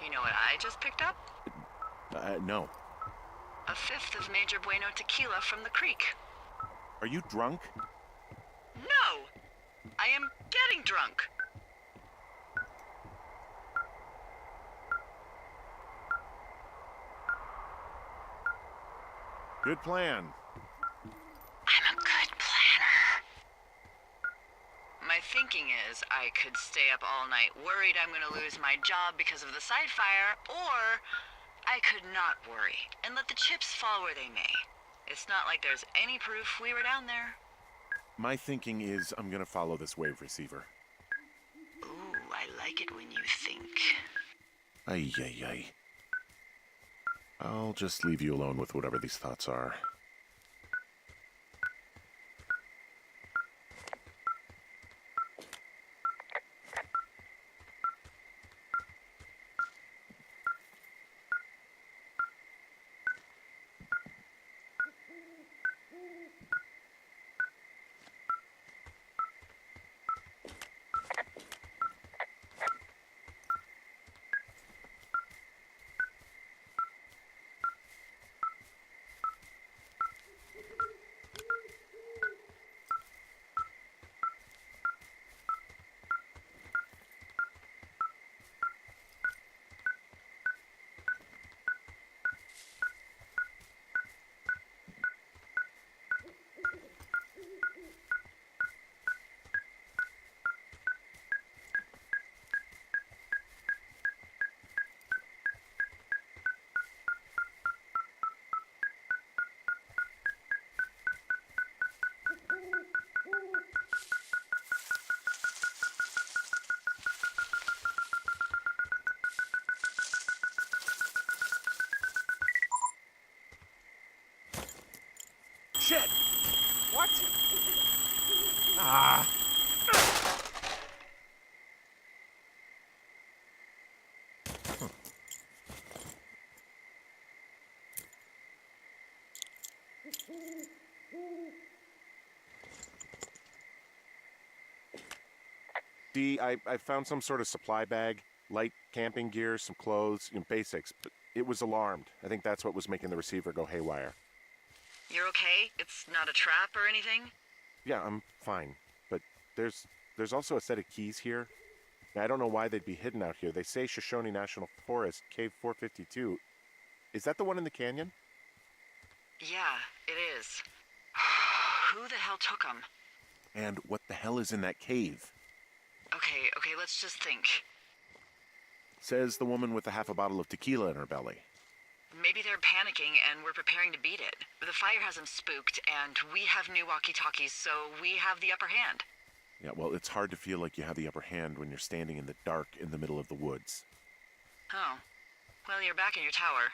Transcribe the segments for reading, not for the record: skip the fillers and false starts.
You know what I just picked up? No. A fifth of Major Bueno tequila from the creek. Are you drunk? No! I am getting drunk. Good plan. I'm a good planner. My thinking is I could stay up all night worried I'm gonna lose my job because of the side fire, or I could not worry and let the chips fall where they may. It's not like there's any proof we were down there. My thinking is I'm gonna follow this wave receiver. Ooh, I like it when you think. Ay, ay, ay. I'll just leave you alone with whatever these thoughts are. Shit! What? Ah! D, I found some sort of supply bag, light camping gear, some clothes, basics, but it was alarmed. I think that's what was making the receiver go haywire. You're okay? It's not a trap or anything? Yeah, I'm fine, but there's also a set of keys here. I don't know why they'd be hidden out here. They say Shoshone National Forest, Cave 452. Is that the one in the canyon? Yeah, it is. Who the hell took them? And what the hell is in that cave? Okay, let's just think. Says the woman with a half a bottle of tequila in her belly. Maybe they're panicking and we're preparing to beat it. The fire has them spooked, and we have new walkie-talkies, so we have the upper hand. Yeah, well, it's hard to feel like you have the upper hand when you're standing in the dark in the middle of the woods. Oh. Well, you're back in your tower.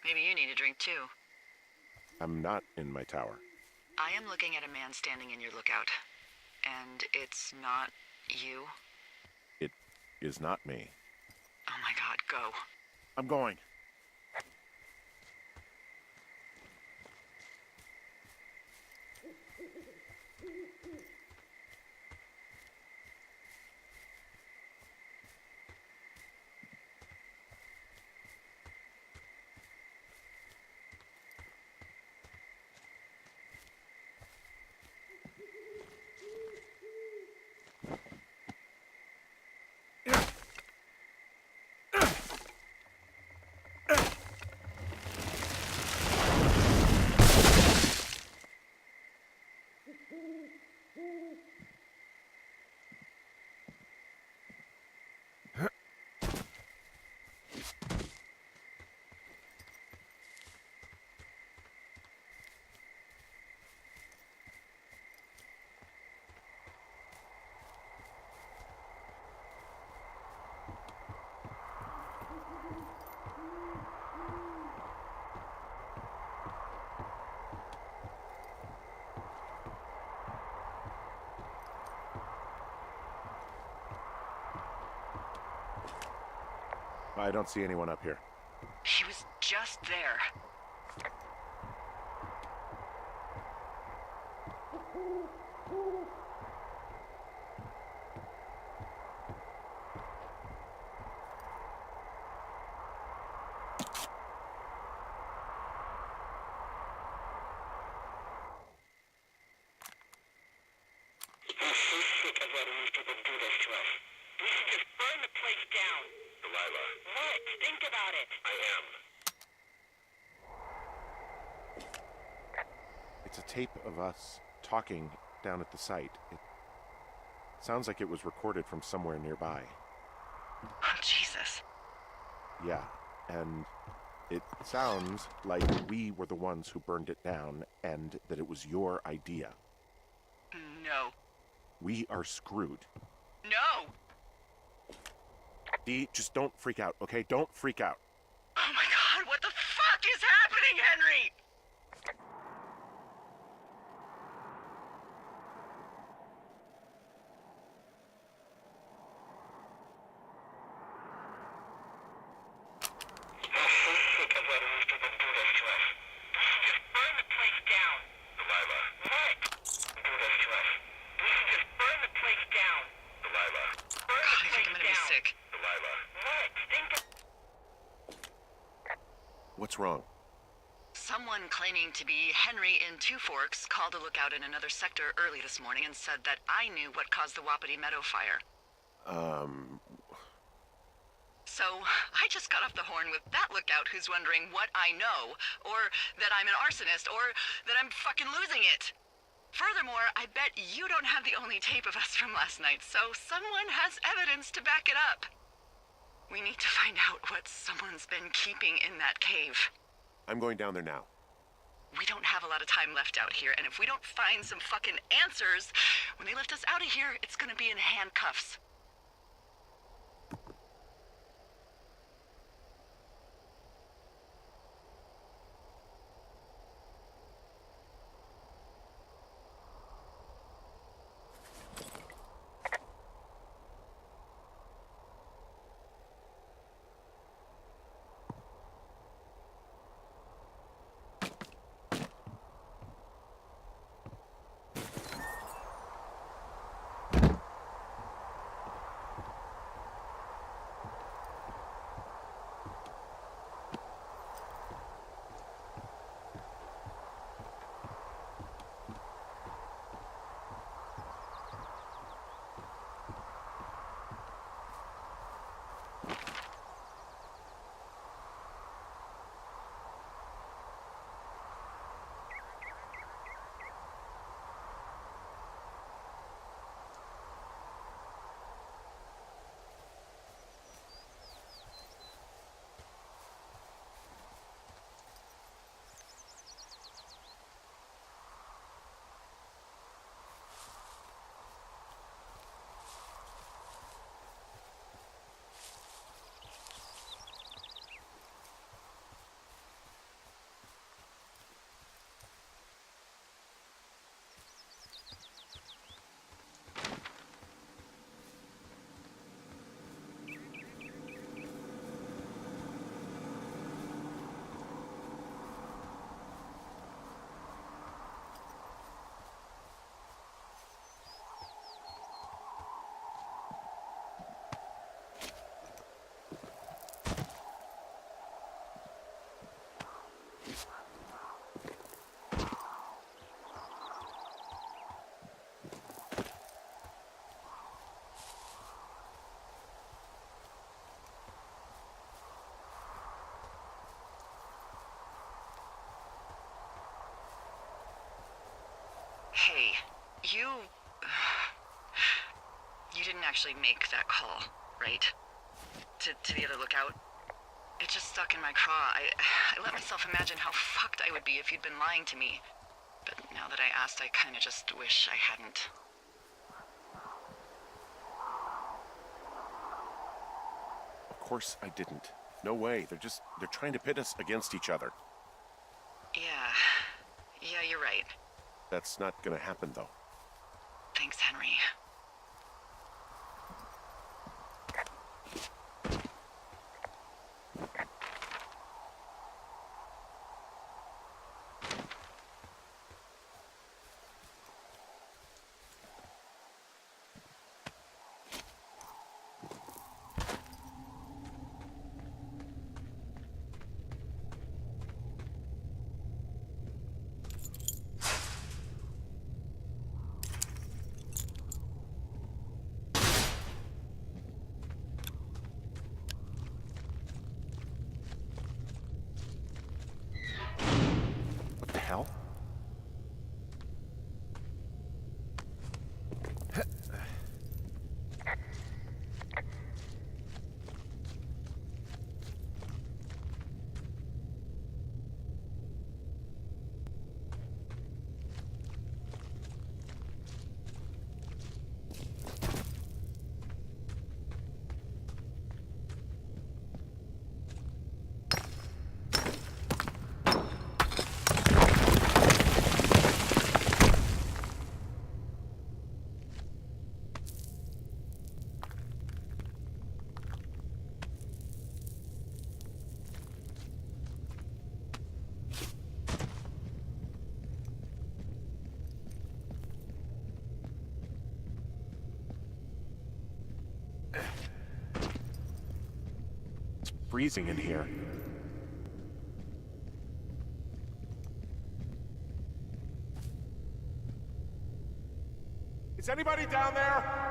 Maybe you need a drink, too. I'm not in my tower. I am looking at a man standing in your lookout. And it's not you? It is not me. Oh my god, go. I'm going. I don't see anyone up here. He was just there. down. Delilah. What? Think about it. I am. It's a tape of us talking down at the site. It sounds like it was recorded from somewhere nearby. Oh, Jesus. Yeah, and it sounds like we were the ones who burned it down and that it was your idea. No. We are screwed. No! Dee, just don't freak out, okay? Don't freak out. Oh my God, what the fuck is happening, Henry? Sick of letting these people do this to us. We should just burn the place down. Delilah. What? Do this to us. We should just burn the place down. Delilah. Burn God, the I think place I'm gonna down. be sick. Delilah. What? Think of... What's wrong? Someone claiming to be Henry in Two Forks called a lookout in another sector early this morning and said that I knew what caused the Wapiti Meadow fire. So I just got off the horn with that lookout who's wondering what I know, or that I'm an arsonist, or that I'm fucking losing it. Furthermore, I bet you don't have the only tape of us from last night, so someone has evidence to back it up. We need to find out what someone's been keeping in that cave. I'm going down there now. We don't have a lot of time left out here, and if we don't find some fucking answers, when they lift us out of here, it's gonna be in handcuffs. Hey, you didn't actually make that call, right? To the other lookout? It just stuck in my craw. I let myself imagine how fucked I would be if you'd been lying to me. But now that I asked, I kinda just wish I hadn't. Of course I didn't. No way. They're trying to pit us against each other. Yeah, you're right. That's not gonna happen, though. Thanks, Henry. freezing in here. Is anybody down there?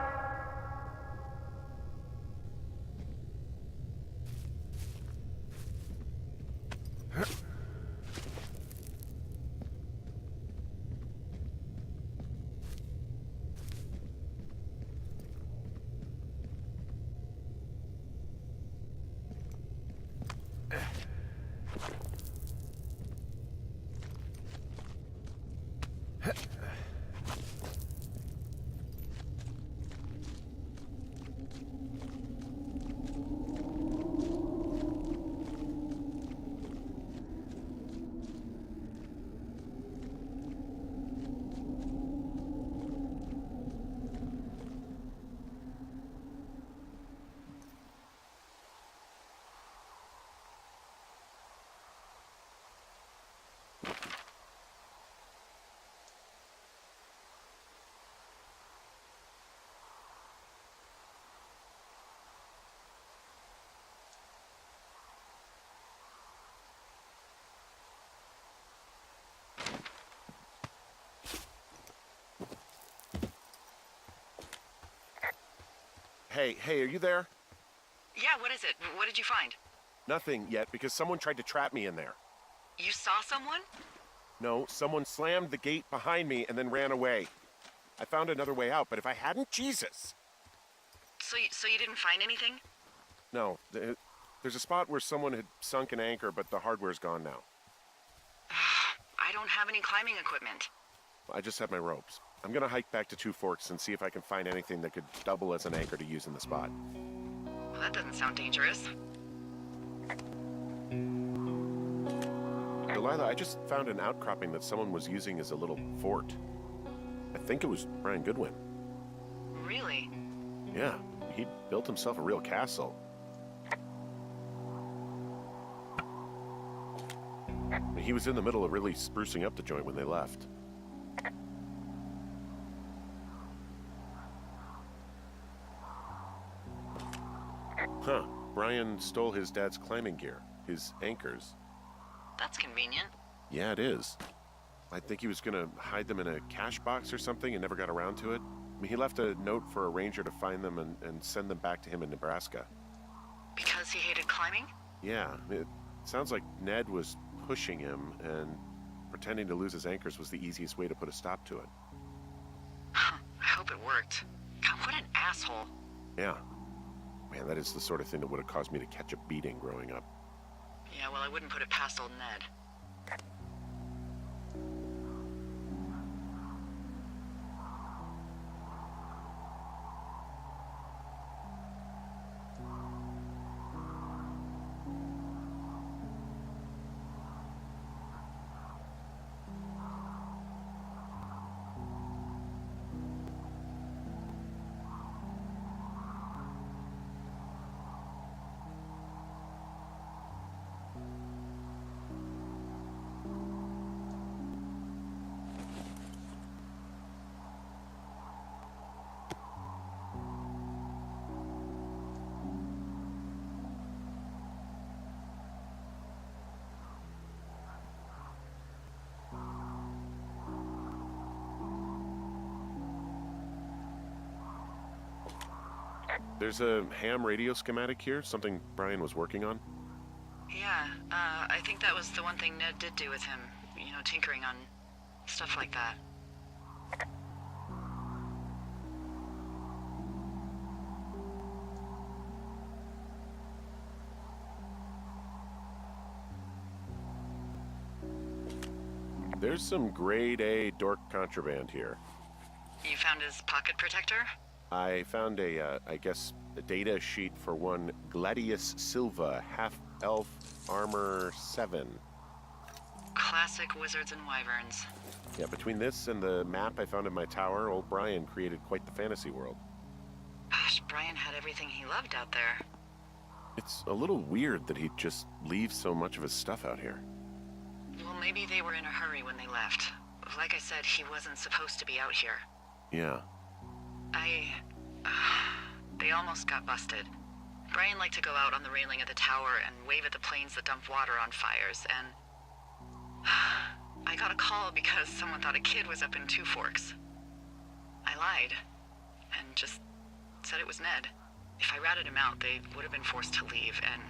Hey, are you there? Yeah, what is it? What did you find? Nothing yet, because someone tried to trap me in there. You saw someone? No, someone slammed the gate behind me and then ran away. I found another way out, but if I hadn't, Jesus! So you didn't find anything? No, there's a spot where someone had sunk an anchor, but the hardware's gone now. I don't have any climbing equipment. I just have my ropes. I'm gonna hike back to Two Forks and see if I can find anything that could double as an anchor to use in the spot. Well, that doesn't sound dangerous. Delilah, I just found an outcropping that someone was using as a little fort. I think it was Brian Goodwin. Really? Yeah, he built himself a real castle. He was in the middle of really sprucing up the joint when they left. Huh. Brian stole his dad's climbing gear, his anchors. That's convenient. Yeah, it is. I think he was gonna hide them in a cash box or something and never got around to it. I mean, he left a note for a ranger to find them and send them back to him in Nebraska. Because he hated climbing? Yeah, it sounds like Ned was pushing him, and pretending to lose his anchors was the easiest way to put a stop to it. I hope it worked. God, what an asshole. Yeah. Man, that is the sort of thing that would have caused me to catch a beating growing up. Yeah, well, I wouldn't put it past old Ned. There's a ham radio schematic here, something Brian was working on. Yeah, I think that was the one thing Ned did do with him. You know, tinkering on stuff like that. There's some grade A dork contraband here. You found his pocket protector? I found I guess, a data sheet for one Gladius Silva, half-elf armor 7. Classic wizards and wyverns. Yeah, between this and the map I found in my tower, old Brian created quite the fantasy world. Gosh, Brian had everything he loved out there. It's a little weird that he'd just leave so much of his stuff out here. Well, maybe they were in a hurry when they left. Like I said, he wasn't supposed to be out here. Yeah. They almost got busted. Brian liked to go out on the railing of the tower and wave at the planes that dump water on fires, and I got a call because someone thought a kid was up in Two Forks. I lied, and just said it was Ned. If I ratted him out, they would have been forced to leave, and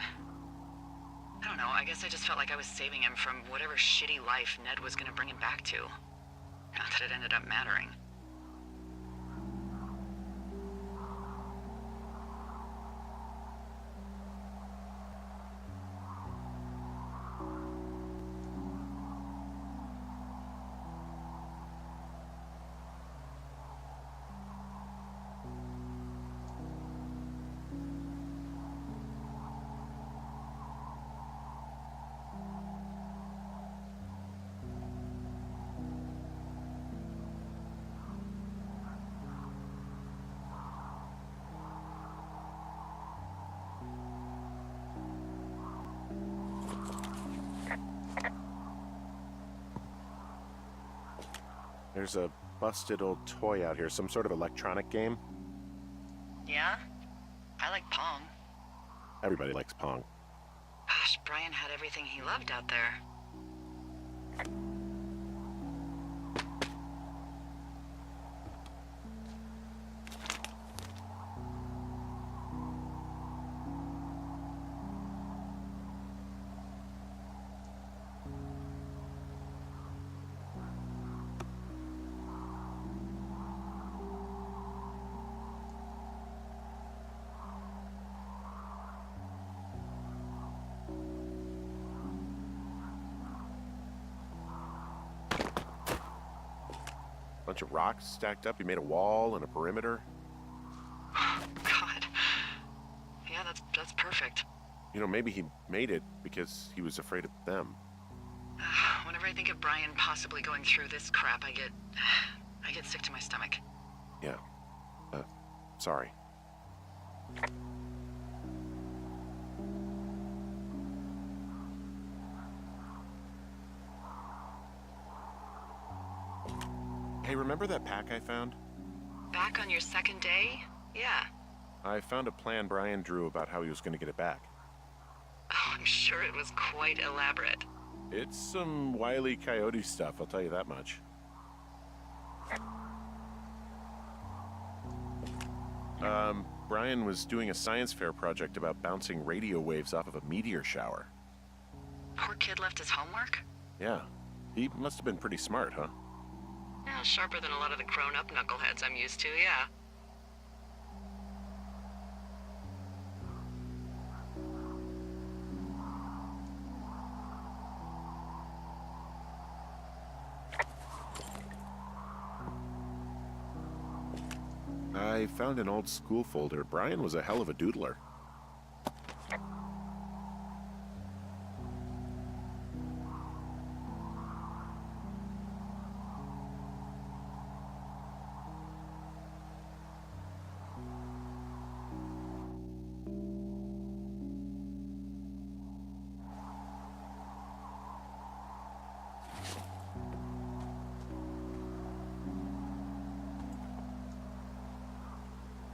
I don't know, I guess I just felt like I was saving him from whatever shitty life Ned was gonna bring him back to. Not that it ended up mattering. There's a busted old toy out here, some sort of electronic game. Yeah? I like Pong. Everybody likes Pong. Gosh, Brian had everything he loved out there. Bunch of rocks stacked up. He made a wall and a perimeter. God. Yeah, that's perfect. You know, maybe he made it because he was afraid of them. Whenever I think of Brian possibly going through this crap, I get sick to my stomach. Yeah. Sorry. Hey, remember that pack I found? Back on your second day? Yeah. I found a plan Brian drew about how he was going to get it back. Oh, I'm sure it was quite elaborate. It's some Wile E. Coyote stuff, I'll tell you that much. Brian was doing a science fair project about bouncing radio waves off of a meteor shower. Poor kid left his homework? Yeah. He must have been pretty smart, huh? Yeah, sharper than a lot of the grown-up knuckleheads I'm used to, yeah. I found an old school folder. Brian was a hell of a doodler.